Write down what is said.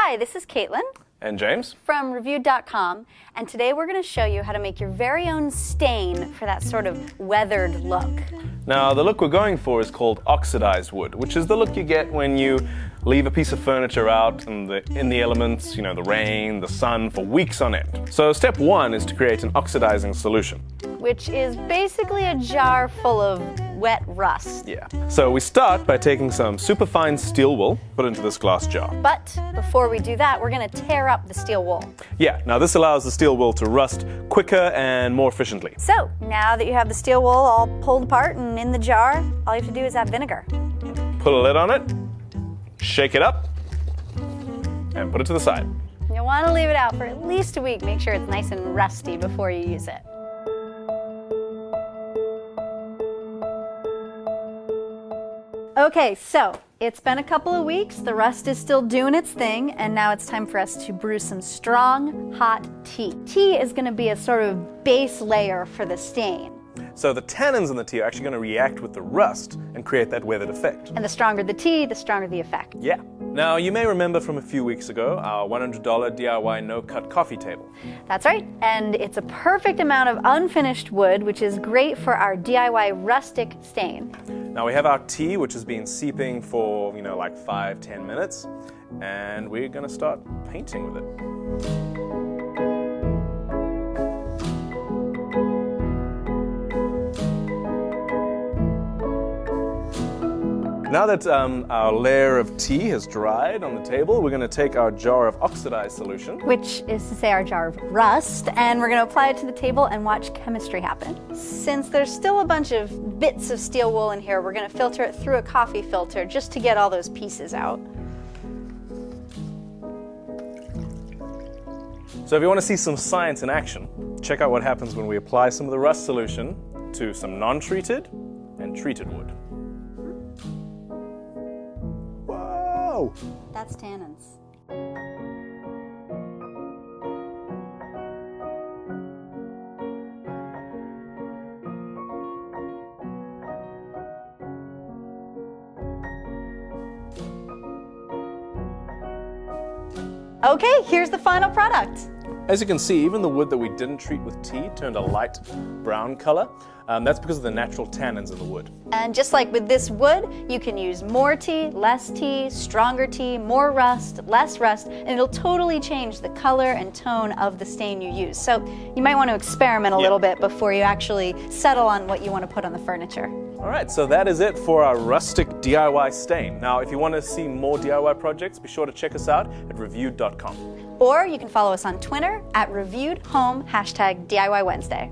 Hi, this is Kaitlyn. And James. From reviewed.com, and today we're going to show you how to make your very own stain for that sort of weathered look. Now, the look we're going for is called oxidized wood, which is the look you get when you leave a piece of furniture out in the elements, the rain, the sun, for weeks on end. So step one is to create an oxidizing solution. Which is basically a jar full of wet rust. Yeah. So we start by taking some superfine steel wool, put it into this glass jar. But before we do that, we're going to tear up the steel wool. Yeah, now this allows the steel wool to rust quicker and more efficiently. So, now that you have the steel wool all pulled apart and in the jar, all you have to do is add vinegar. Put a lid on it, shake it up, and put it to the side. You'll want to leave it out for at least a week. Make sure it's nice and rusty before you use it. Okay, so it's been a couple of weeks, the rust is still doing its thing, and now it's time for us to brew some strong, hot tea. Tea is going to be a sort of base layer for the stain. So the tannins in the tea are actually going to react with the rust and create that weathered effect. And the stronger the tea, the stronger the effect. Yeah. Now, you may remember from a few weeks ago our $100 DIY no-cut coffee table. That's right, and it's a perfect amount of unfinished wood, which is great for our DIY rustic stain. Now we have our tea, which has been seeping for, like 5-10 minutes, and we're going to start painting with it. Now that our layer of tea has dried on the table, we're going to take our jar of oxidized solution. Which is to say our jar of rust, and we're going to apply it to the table and watch chemistry happen. Since there's still a bunch of bits of steel wool in here, we're going to filter it through a coffee filter just to get all those pieces out. So if you want to see some science in action, check out what happens when we apply some of the rust solution to some non-treated and treated wood. Whoa! That's tannins. Okay, here's the final product. As you can see, even the wood that we didn't treat with tea turned a light brown color. That's because of the natural tannins in the wood. And just like with this wood, you can use more tea, less tea, stronger tea, more rust, less rust, and it'll totally change the color and tone of the stain you use. So you might want to experiment a little bit before you actually settle on what you want to put on the furniture. All right, so that is it for our rustic DIY stain. Now, if you want to see more DIY projects, be sure to check us out at reviewed.com. Or you can follow us on Twitter at reviewedhome #DIY Wednesday.